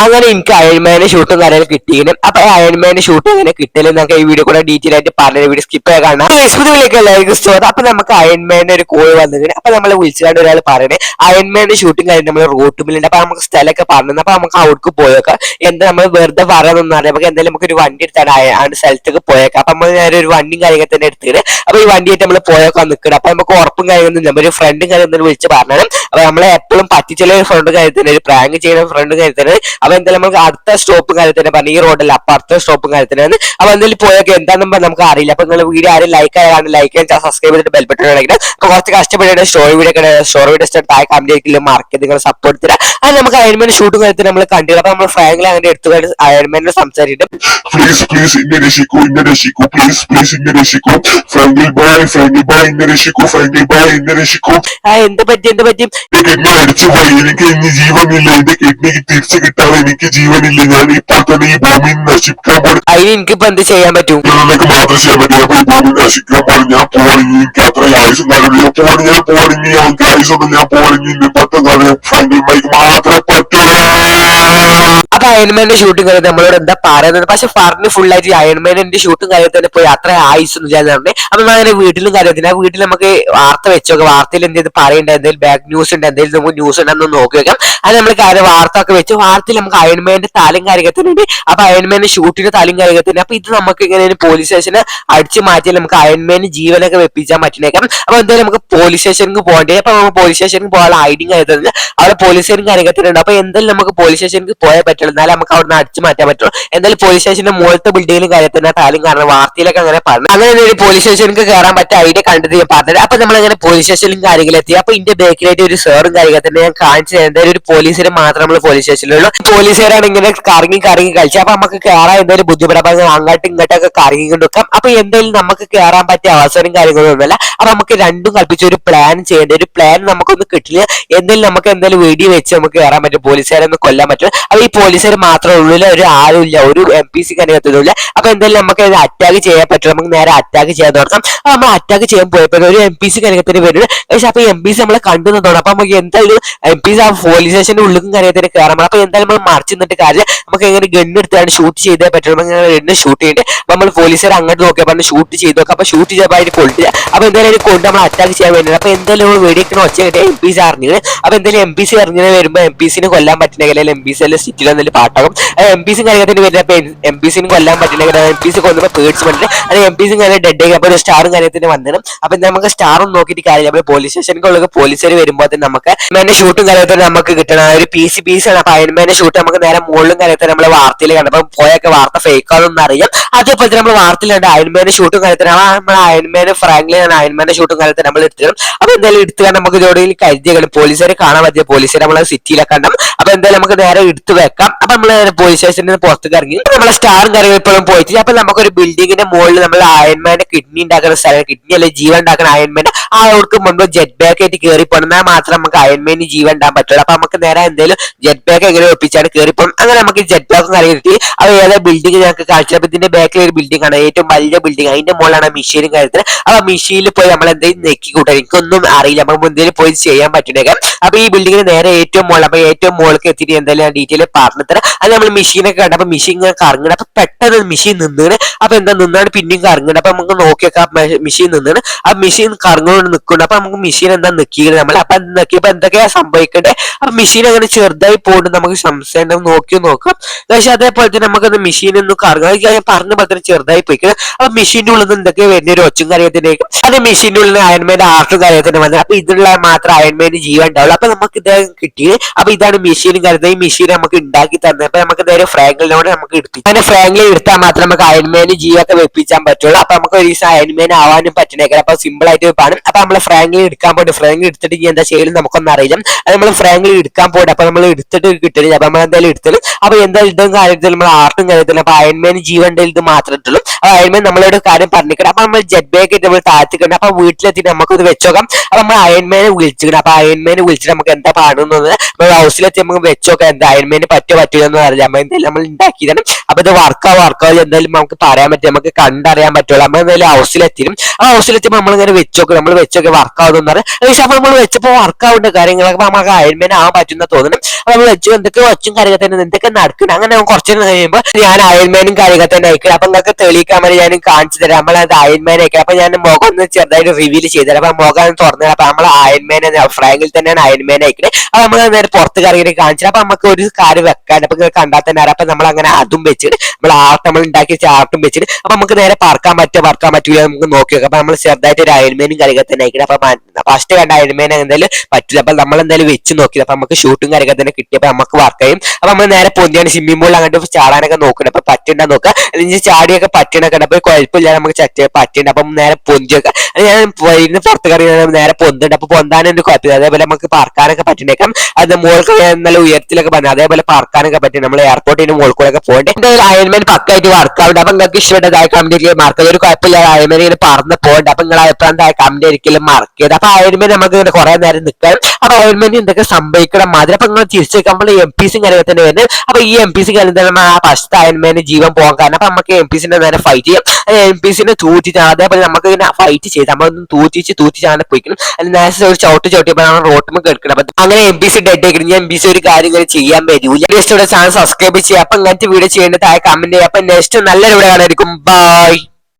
അങ്ങനെ എനിക്ക് അയൺമാന്റെ ഷൂട്ടും കാര്യങ്ങൾ കിട്ടിയിരുന്നു. അപ്പൊ അയൺമാന്റെ ഷൂട്ട് എങ്ങനെ കിട്ടലും നമുക്ക് ഈ വീഡിയോ കൂടെ ഡീറ്റെയിൽ ആയിട്ട് പറഞ്ഞ വീഡിയോ സ്കിപ്പ് ചെയ്യാൻ കാണാം. ഫേസ്ബുക്കിലേക്ക് എല്ലാവർക്കും സ്വാഗതം. അപ്പൊ നമുക്ക് അയൺമാന്റെ ഒരു കോൾ വന്നിട്ടുണ്ട്. അപ്പൊ നമ്മൾ വിളിച്ചാണ്ട് ഒരാൾ പറയണേ അയൺമാന്റെ ഷൂട്ടും കാര്യം നമ്മൾ റോട്ടുമില്ലുണ്ട്. അപ്പൊ നമുക്ക് സ്ഥലമൊക്കെ പറഞ്ഞു. അപ്പൊ നമുക്ക് അവിടേക്ക് പോയേക്കാം. എന്താ നമ്മൾ വെറുതെ പറയാനൊന്നും അറിയാം. നമുക്ക് എന്തായാലും നമുക്ക് ഒരു വണ്ടി എടുത്താണ് ആ സ്ഥലത്തേക്ക് പോയേക്കാം. അപ്പൊ നമ്മൾ നേരെ ഒരു വണ്ടിയും കാര്യങ്ങൾ തന്നെ എടുത്തിട്ട് അപ്പൊ ഈ വണ്ടിയായിട്ട് നമ്മൾ പോയേക്കാൻ നിൽക്കണം. അപ്പൊ നമുക്ക് ഉറപ്പും കാര്യമൊന്നും നമ്മൾ ഒരു ഫ്രണ്ടും കാര്യം എന്തെങ്കിലും വിളിച്ച് പറഞ്ഞാലും അപ്പൊ നമ്മളെ എപ്പോഴും പറ്റിച്ചുള്ള ഒരു ഫ്രണ്ട് കാര്യത്തിന് ഒരു പ്രാങ്ക് ചെയ്യുന്ന ഫ്രണ്ട് കാര്യത്തിന് അപ്പൊ എന്തായാലും നമുക്ക് അടുത്ത സ്റ്റോപ്പും കാര്യത്തിന് പറഞ്ഞു ഈ റോഡല്ല അപ്പൊ അടുത്ത സ്റ്റോപ്പും കാര്യത്തിനാണ്. അപ്പൊ എന്തായാലും പോയൊക്കെ എന്താണെന്ന് നമുക്ക് അറിയില്ല. അപ്പൊ നിങ്ങൾ വീഡിയോ ആരും ലൈക്ക് ആയാണ് ലൈക്ക് ചെയ്യാൻ സബ്സ്ക്രൈബ് ചെയ്തിട്ട് ബെൽ ബട്ടൺ അടിക്കണം. അപ്പൊ കുറച്ച് കഷ്ടപ്പെട്ടിട്ട് സ്റ്റോറി വീഡിയോ താഴെ കമന്റ് മാർക്ക് നിങ്ങൾ സപ്പോർട്ട് തരാം. അത് നമുക്ക് അയൺമാന്റെ ഷൂട്ടും കാര്യത്തിൽ നമ്മൾ കണ്ടില്ല. അപ്പൊ നമ്മൾ ഫ്രാങ്കിലെ അങ്ങനെ എടുത്തു അയൺമാനെ സംസാരിച്ചിട്ട് പ്ലീസ് ഇന്നെ രക്ഷിക്കൂ പ്ലീസ് ഇന്നെ രക്ഷിക്കൂ ഫ്രാങ്കിൽ ബൈ ഇന്നെ രക്ഷിക്കൂ എന്ത് പറ്റി കിഡ്നി അടിച്ചു പോയി. എനിക്ക് ഇനി ജീവനില്ല. എന്റെ കിഡ്നിക്ക് തിരിച്ചു കിട്ടാതെ എനിക്ക് ജീവനില്ല. ഞാൻ ഇപ്പോൾ തന്നെ ഈ ഭൂമിയിൽ നശിക്കാൻ പോലും അതിന് എനിക്കിപ്പോ എന്ത് ചെയ്യാൻ പറ്റും? നിങ്ങൾക്ക് മാത്രം ചെയ്യാൻ പറ്റില്ല. അപ്പൊ ഈ ഭൂമി നശിക്കാൻ പോലും ഞാൻ പോണിങ്ങി. എനിക്ക് അത്ര ആയുസും കാര്യമില്ല. ഞാൻ പോണിങ്ങി അവർക്ക് ആയുസൊന്നും ഞാൻ പോണിങ്ങി പറ്റുന്ന ഫ്രാങ്കിൽ ബൈക്ക് മാത്രമേ പറ്റുള്ളൂ. അപ്പൊ അയൺമാന്റെ ഷൂട്ടും കാര്യം നമ്മളോട് എന്താ പറയുന്നത്? പക്ഷെ പറഞ്ഞ് ഫുൾ ആയിട്ട് അയൺമാന്റെ ഷൂട്ടും കാര്യത്തിൽ തന്നെ പോയി അത്ര ആയുസൊന്നും ചെയ്യാൻ പറഞ്ഞേ. അപ്പൊ അങ്ങനെ വീട്ടിലും കാര്യത്തിന് ആ വീട്ടിൽ നമുക്ക് വാർത്ത വെച്ചോക്കാം. വാർത്തയിൽ എന്ത് പറയണ്ട എന്തെങ്കിലും ബാക്ക് ന്യൂസ് ഉണ്ട് എന്തെങ്കിലും നമുക്ക് ന്യൂസ് ഉണ്ടെന്ന് നോക്കി വെക്കാം. അത് നമ്മൾ കാര്യം വാർത്ത ഒക്കെ വെച്ച് വാർത്തയിൽ നമുക്ക് അയൺമാന്റെ താലും കാര്യത്തിനുണ്ട്. അപ്പൊ അയൺമാന്റെ ഷൂട്ടിന്റെ താലും കാര്യത്തിന് അപ്പൊ ഇത് നമുക്ക് ഇങ്ങനെ പോലീസ് സ്റ്റേഷന് അടിച്ചു മാറ്റിയാൽ നമുക്ക് അയൺമാന് ജീവനൊക്കെ വെപ്പിച്ചാൻ പറ്റുന്നേക്കാം. അപ്പൊ എന്തായാലും നമുക്ക് പോലീസ് സ്റ്റേഷനിൽ പോകണ്ടേ. അപ്പൊ നമുക്ക് പോലീസ് സ്റ്റേഷനിൽ പോകാനുള്ള ഐഡിയും കാര്യത്തിൽ അവിടെ പോലീസ് സ്റ്റേഷൻ കാര്യത്തിനുണ്ട്. അപ്പൊ എന്തായാലും നമുക്ക് പോലീസ് സ്റ്റേഷനിൽ പോയാൽ പറ്റുള്ളൂ. എന്നാലും നമുക്ക് അവിടെ നിന്ന് അടിച്ചു മാറ്റാൻ പറ്റുള്ളൂ. എന്തായാലും പോലീസ് സ്റ്റേഷന്റെ മുകളിലത്തെ ബിൽഡിങ്ങിലും കാര്യത്തിന് താലും കാരണം വാർത്തയിലൊക്കെ അങ്ങനെ പറഞ്ഞു. അങ്ങനെ ഒരു പോലീസ് സ്റ്റേഷനിൽ കയറാൻ പറ്റിയ ഐഡിയ കണ്ടിട്ട് ഞാൻ പറഞ്ഞത്. അപ്പൊ നമ്മളങ്ങനെ പോലീസ് സ്റ്റേഷനിലും കാര്യങ്ങളെത്തി. അപ്പൊ ഇതിന്റെ ബേക്കിലായിട്ട് ഒരു സാറും കാര്യത്തിന് ഞാൻ കാണിച്ചു എന്തായാലും ഒരു പോലീസിനെ മാത്രം നമ്മൾ പോലീസ് സ്റ്റേഷനിലുള്ളൂ. പോലീസുകാരാണ് ഇങ്ങനെ കറങ്ങി കളിച്ചു. അപ്പൊ നമുക്ക് കയറാൻ എന്തായാലും ബുദ്ധിമുട്ട്. അപ്പൊ അങ്ങോട്ടും ഇങ്ങോട്ടൊക്കെ കറങ്ങി കൊണ്ടുവെക്കാം. അപ്പൊ എന്തായാലും നമുക്ക് കയറാൻ പറ്റിയ അവസരം കാര്യങ്ങളൊന്നുമല്ല. അപ്പൊ നമുക്ക് രണ്ടും കൽപ്പിച്ച് ഒരു പ്ലാൻ ചെയ്യേണ്ട ഒരു പ്ലാൻ നമുക്കൊന്നും കിട്ടില്ല. എന്തായാലും നമുക്ക് എന്തായാലും വെടി വെച്ച് നമുക്ക് കയറാൻ പറ്റും. പോലീസുകാരെ ഒന്നും കൊല്ലാൻ പറ്റും. അപ്പൊ ഈ പോലീസുകാർ മാത്രമേ ഉള്ളൂ. ഒരു ആരുമില്ല. ഒരു MPC കാര്യത്തില്ല. അപ്പൊ എന്തായാലും നമുക്ക് അറ്റാക്ക് ചെയ്യാൻ പറ്റും. നമുക്ക് നേരെ അറ്റാക്ക് ചെയ്യാൻ തുടങ്ങാം. അപ്പൊ നമ്മൾ അറ്റാക്ക് ചെയ്യാൻ പോയപ്പോ ഒരു MPC കാര്യത്തിന് വരുന്നത്. പക്ഷെ അപ്പൊ MPC നമ്മളെ കണ്ടുന്നതാണ്. അപ്പൊ നമുക്ക് എന്തായാലും MPC ആ പോലീസ് സ്റ്റേഷന്റെ ഉള്ളിലും കാര്യത്തിന് കയറാൻ. അപ്പൊ എന്തായാലും നമ്മൾ മറിച്ച് നിന്നിട്ട് കാര്യം നമുക്ക് എങ്ങനെ ഗണ്ണ് എടുത്താണ് ഷൂട്ട് ചെയ്തേ പറ്റും. ഗണ്ണ് ഷൂട്ട് ചെയ്തിട്ട് നമ്മൾ പോലീസുകാർ അങ്ങോട്ട് നോക്കിയാൽ പറഞ്ഞ് ഷൂട്ട് ചെയ്ത് നോക്കാം. അപ്പൊ ഷൂട്ട് ചെയ്തപ്പോൾ അതിന് കൊണ്ടില്ല. അപ്പൊ എന്തായാലും കൊണ്ട് നമ്മൾ അറ്റാക്ക് ചെയ്യാൻ വേണ്ടി അപ്പൊ എന്തായാലും വെടിക്കുന്ന ഒച്ച കിട്ടിയ MPC അറിഞ്ഞത്. അപ്പൊ എന്തായാലും MPC അറിഞ്ഞത് വരുമ്പോ MPCനെ കൊല്ലാൻ പറ്റുന്നെങ്കിൽ MPC അല്ലെ സിറ്റിയിൽ എന്തെങ്കിലും പാട്ടാകും. MPC കാര്യത്തിന് വരുന്ന MPCനെ കൊല്ലാൻ പറ്റുന്നെങ്കിൽ MPC കൊല്ലുമ്പോൾ പേടിച്ച് പറ്റില്ല. അത് MPC കാര്യം ഡെഡ് ആയി. അപ്പൊ ഒരു സ്റ്റാറും കാര്യത്തിന് വന്നിടും. അപ്പൊ നമുക്ക് സ്റ്റാറും നോക്കിയിട്ട് കാര്യം നമ്മൾ പോലീസ് സ്റ്റേഷനിലുള്ള പോലീസുകാർ വരുമ്പോൾ നമുക്ക് അയൺമാന്റെ ഷൂട്ടും കാര്യത്തിന് നമുക്ക് കിട്ടണം. ഒരു PC ആണ്. അപ്പൊ അയൺമാന്റെ ഷൂട്ട് നമുക്ക് നേരെ മുകളിലും കാര്യത്തിന് നമ്മളെ വാർത്തയിൽ കണ്ടപ്പോ പോയൊക്കെ വാർത്ത ഫേക്കാണെന്ന് അറിയാം. അതേപോലെ തന്നെ നമ്മൾ വാർത്തയിലുണ്ട് അയൺമാന്റെ ഷൂട്ടും കാര്യത്തിന് നമ്മൾ അയൺമാന്റെ ഫ്രാങ്ക്ലിനാണ് അയൺമാന്റെ ഷൂട്ടും കാര്യത്തിന് നമ്മൾ എടുത്തിടും. അപ്പൊ എന്തായാലും എടുത്തുകൊണ്ട് നമുക്ക് ജോഡിയിൽ കരുതിയാണ് പോലീസുകാരെ കാണാൻ പറ്റിയ പോലീസുകാരെ നമ്മളെ സിറ്റിയിലൊക്കെ ഉണ്ടാവും. അപ്പൊ എന്തായാലും നമുക്ക് നേരെ എടുത്തു വെക്കാം. അപ്പൊ നമ്മൾ പോലീസ് സ്റ്റേഷനിൽ നിന്ന് പുറത്തേക്ക് ഇറങ്ങി നമ്മളെ സ്റ്റാറും കാര്യങ്ങളും ഇപ്പോഴും പോയിട്ട് അപ്പൊ നമുക്കൊരു ബിൽഡിങ്ങിന്റെ മുകളിൽ നമ്മൾ അയൺമാന്റെ കിഡ്നി ഉണ്ടാക്കുന്ന സ്ഥലം കിഡ്നി അല്ലെ ജീവൻ ഉണ്ടാക്കുന്ന അയൺമാന്റെ ആ അവർക്ക് മുൻപ് ജെറ്റ് ബാക്ക് ആയിട്ട് കയറി പോകണം മാത്രം നമുക്ക് അയൺമാന് ജീവൻ ഉണ്ടാകാൻ പറ്റുള്ളൂ. അപ്പൊ നമുക്ക് നേരെ എന്തെങ്കിലും ജെറ്റ് ബാക്ക് എങ്ങനെ ഒപ്പിച്ചാണ് കയറിപ്പോകും. അങ്ങനെ നമുക്ക് ജെറ്റ് ബാക്കും കാര്യം കിട്ടി. അത് ഏതാ ബിൽഡിംഗ് ഞങ്ങൾക്ക് കാണിച്ചപ്പോൾ ഇതിന്റെ ബാക്കിൽ ഒരു ബിൽഡിംഗ് ആണ്. ഏറ്റവും വലിയ ബിൽഡിംഗ്. അതിന്റെ മുകളിലാണ് മെഷീനും കാര്യത്തിന്. അപ്പൊ മെഷീനിൽ പോയി നമ്മൾ എന്തെങ്കിലും നെക്കി കൂട്ടാൻ എനിക്കൊന്നും അറിയില്ല. നമുക്ക് എന്തെങ്കിലും പോയി ചെയ്യാൻ പറ്റുന്നേക്കാം. അപ്പൊ ഈ ബിൽഡിങ്ങിന് നേരെ ഏറ്റവും മുകളിൽ അപ്പൊ ഏറ്റവും മുകളിലേക്ക് എത്തിയിട്ട് എന്തായാലും ഡീറ്റെയിൽ പറഞ്ഞു തരാം. അത് നമ്മൾ മെഷീനൊക്കെ കണ്ടു. അപ്പൊ മെഷീൻ ഇങ്ങനെ കറങ്ങണം. അപ്പൊ പെട്ടെന്ന് മെഷീൻ നിന്നാണ്. അപ്പൊ എന്താ നിന്നാണ് പിന്നെയും കറങ്ങണം. അപ്പൊ നമുക്ക് നോക്കിയൊക്കെ മെഷീൻ നിന്നാണ്. ആ മെഷീൻ കറങ്ങുകൊണ്ട് നിൽക്കുന്നുണ്ട്. അപ്പൊ നമുക്ക് മെഷീൻ എന്താ നിൽക്കിയത് നമ്മൾ. അപ്പൊ നോക്കിയപ്പോ എന്തൊക്കെയാ സംഭവിക്കണ്ടേ. അപ്പൊ മെഷീൻ അങ്ങനെ ചെറുതായി പോകുന്നുണ്ട്. നമുക്ക് സംശയം നോക്കാം. പക്ഷെ അതേപോലെ തന്നെ നമുക്കത് മെഷീൻ ഒന്നും കറങ്ങാൻ പറഞ്ഞ പോലെ തന്നെ ചെറുതായി പോയിക്കണം. അപ്പൊ മെഷീന്റെ ഉള്ളിൽ നിന്ന് എന്തൊക്കെ വരുന്ന ഒരു ഒച്ചും കാര്യത്തിലേക്ക് അത് മെഷീന്റെ ഉള്ളിൽ അയൺമാന്റെ ആർട്ടും കാര്യത്തിന് വന്നത്. അപ്പൊ ഇതിലുള്ള മാത്രം അയൺമാന്റെ ജീവൻ ഉണ്ടാവുള്ളൂ. അപ്പൊ നമുക്ക് ഇത് കിട്ടിയത്. അപ്പൊ ഇതാണ് മെഷീനും കാര്യത്തിൽ. ഈ മെഷീൻ നമുക്ക് ഉണ്ടാക്കി തന്നത്. അപ്പൊ നമുക്ക് നേരെ ഫ്രാങ്കിളിനോട് നമുക്ക് എടുപ്പിച്ചു. അങ്ങനെ ഫ്രാങ്കിളിൽ എടുത്താൽ മാത്രം നമുക്ക് അയൺമാന് ജീവൊക്കെ വെപ്പിച്ചാൻ പറ്റുള്ളൂ. അപ്പൊ നമുക്ക് ഒരു ദിവസം അയൺമാൻ ആവാനും പറ്റുന്നേക്കാം. അപ്പൊ സിമ്പിൾ ആയിട്ട് കാണും. അപ്പൊ നമ്മള് ഫ്രാങ്കിളിൽ എടുക്കാൻ പോയിട്ട് ഫ്രാങ്കിൾ എടുത്തിട്ട് ഇനി എന്താ ചെയ്യലും നമുക്കൊന്നും അറിയില്ല. അത് നമ്മൾ ഫ്രാങ്കിളിൽ എടുക്കാൻ പോയിട്ട് അപ്പൊ നമ്മൾ എടുത്തിട്ട് കിട്ടില്ല. അപ്പൊ നമ്മൾ എന്തായാലും എടുത്തത്. അപ്പൊ എന്തായാലും ഇതും കാര്യത്തിൽ നമ്മൾ ആർട്ടും കാര്യത്തില്ല. അപ്പൊ അയൺമാന് ജീവന്റെ ഇത് മാത്രമേ ഉള്ളൂ. അപ്പൊ അയൺമാൻ നമ്മളോട് കാര്യം പറഞ്ഞിരിക്കണം. അപ്പൊ നമ്മൾ ജെറ്റ് ബാഗ് ആയിട്ട് നമ്മൾ താഴ്ത്തിക്കണം. അപ്പൊ വീട്ടിലെത്തിയിട്ട് നമുക്ക് ഇത് വെച്ചോക്കാം. അപ്പൊ നമ്മൾ അയൺമാനെ വിളിച്ചിരിക്കണം. അപ്പൊ അയൺമാനെ വിളിച്ചിട്ട് നമുക്ക് എന്താ പാടുന്നത് നമ്മൾ ഹൗസിലെത്തി നമുക്ക് വെച്ചോക്കാം. എന്താ അയൺമാന് പറ്റില്ലെന്ന് അറിയില്ല. നമ്മൾ എന്തായാലും നമ്മൾ ഉണ്ടാക്കിയതാണ്. അപ്പൊ ഇത് വർക്കാവും എന്തായാലും നമുക്ക് പറയാൻ പറ്റും. നമുക്ക് കണ്ടറിയാൻ പറ്റുള്ളൂ. നമ്മൾ എന്തായാലും ഹൗസിലെത്തിയും ചെയ്യും. ആ ഹൗസിലെത്തിയപ്പോൾ നമ്മളിങ്ങനെ വെച്ചൊക്കെ വർക്ക് ആവുന്ന പക്ഷെ അപ്പൊ നമ്മൾ വെച്ചപ്പോൾ വർക്ക് ആവേണ്ട കാര്യങ്ങളൊക്കെ നമുക്ക് അയൺമാൻ ആവാൻ പറ്റുന്ന തോന്നുന്നു. അപ്പൊ നമ്മൾ വെച്ചു എന്തൊക്കെ ഒച്ചും കാര്യങ്ങൾ തന്നെ എന്തൊക്കെ നടക്കണം. അങ്ങനെ കുറച്ചു കഴിയുമ്പോൾ ഞാൻ അയൺമാനും കാര്യങ്ങൾ തന്നെ അയക്കണം. അപ്പൊ നിങ്ങൾക്ക് തെളിയിക്കാൻ വേണ്ടി ഞാൻ കാണിച്ചു തരാം. നമ്മളത് അയൺമാൻ അയക്കണം. അപ്പൊ ഞാൻ മുഖം ഒന്ന് ചെറുതായിട്ട് റിവീൽ ചെയ്തുതരാം. അപ്പൊ മുഖം തുറന്നത് അപ്പൊ നമ്മൾ അയൺമാൻ ഫ്രാങ്കിൽ തന്നെയാണ് അയൺമാൻ അയക്കണേ. അപ്പൊ നമ്മൾ നേരെ പുറത്ത് കറങ്ങി കാണിച്ചത്. അപ്പൊ നമുക്ക് ഒരു കാര്യം വെക്കാൻ അപ്പൊ കണ്ടാൽ തന്നെ അപ്പൊ നമ്മൾ അങ്ങനെ അതും വെച്ചിട്ട് നമ്മൾ ഉണ്ടാക്കിയ ചാർട്ടും വെച്ചിട്ട് അപ്പൊ നമുക്ക് നേരെ പറക്കാൻ പറ്റൂല നമുക്ക് നോക്കി നോക്കാം. അപ്പൊ നമ്മൾ ചെറുതായിട്ട് ഒരു അയൺമാനും കാര്യങ്ങൾ തന്നെ അയക്കണം. അപ്പൊ ഫസ്റ്റ് കണ്ട അയൺമാൻ എന്തായാലും പറ്റില്ല. അപ്പൊ നമ്മൾ എന്തായാലും വെച്ച് നോക്കിയത്. അപ്പൊ നമുക്ക് ഷൂട്ടും കാര്യങ്ങൾ തന്നെ കിട്ടിയപ്പോൾ നമുക്ക് വർക്ക് ചെയ്യും. അപ്പൊ നമ്മൾ നേരെ പൊന്തിയാണ് സ്വിമ്മിംഗ് പൂളിൽ അങ്ങോട്ട് ചാടാനൊക്കെ നോക്കണം. അപ്പൊ പറ്റണ്ട നോക്കുക അല്ലെങ്കിൽ ചാടിയൊക്കെ പറ്റണൊക്കെ ഉണ്ട്. അപ്പൊ കുഴപ്പമില്ല നമുക്ക് പറ്റുന്നുണ്ട്. അപ്പം നേരെ പൊന്തിയൊക്കെ ഞാൻ ഇരുന്ന് പുറത്ത് കറി നേരെ പൊന്തുണ്ട്. അപ്പൊ പൊന്താനൊന്നും കുഴപ്പമില്ല. അതേപോലെ നമുക്ക് പറക്കാനൊക്കെ പറ്റുന്നേക്കാം. അത് മോൾക്ക് നല്ല ഉയരത്തിലൊക്കെ പറഞ്ഞു അതേപോലെ പറക്കാനൊക്കെ പറ്റും. നമ്മൾ എയർപോർട്ടിന് മോൾക്കൂടെ പോകണ്ടേ. എന്തായാലും അയൺമാൻ പക്കായിട്ട് വർക്ക് ആവുന്നുണ്ട്. അപ്പൊ നിങ്ങൾക്ക് ഇഷ്ടപ്പെട്ടതായ കമന്റ് മാർക്ക് ഒരു കുഴപ്പമില്ല. അയൺമാൻ ഇങ്ങനെ പറന്ന് പോകണ്ട. അപ്പൊ നിങ്ങൾ അഭിപ്രായം കമന്റ് ഒരിക്കലും മാർക്ക് ചെയ്ത്. അപ്പൊ അയൺമാൻ നമുക്ക് ഇങ്ങനെ കുറെ നേരം നിൽക്കാൻ. അപ്പൊ അയൺമാൻ എന്തൊക്കെ സംഭവിക്കണം മാതിരി. അപ്പൊ നിങ്ങൾ തിരിച്ചു നമ്മൾ MPC കാര്യങ്ങൾ തന്നെ വരുന്നത്. അപ്പൊ ഈ MPC കാര്യം തന്നെ ആ ഫസ്റ്റ് അയൺമാന് ജീവൻ പോകാൻ കാരണം. അപ്പൊ നമുക്ക് MPCനെ നേരെ ഫൈറ്റ് ചെയ്യാം. MPCനെ തൂറ്റിച്ച് അതേപോലെ നമുക്ക് ഇങ്ങനെ ഫൈറ്റ് ചെയ്ത് നമ്മളൊന്നും തൂറ്റിച്ചാണ് പോയിക്കണം. നേരത്തെ ഒരു ചവിട്ടിയപ്പോൾ നമ്മൾ റോട്ടുമ്പോൾ കേൾക്കണം. അപ്പൊ അങ്ങനെ MPC ഡെഡ് ആയിരിക്കും. MPC ഒരു കാര്യം ഇങ്ങനെ ചെയ്യാൻ പറ്റൂല. ചാനൽ സബ്സ്ക്രൈബ് ചെയ്യുക. അപ്പൊ ഇങ്ങനത്തെ വീഡിയോ ചെയ്യേണ്ടതായ കമന്റ് ചെയ്യുക. അപ്പൊ നെക്സ്റ്റ് നല്ലൊരു വീഡിയോ കാണായിരിക്കും. ബൈ.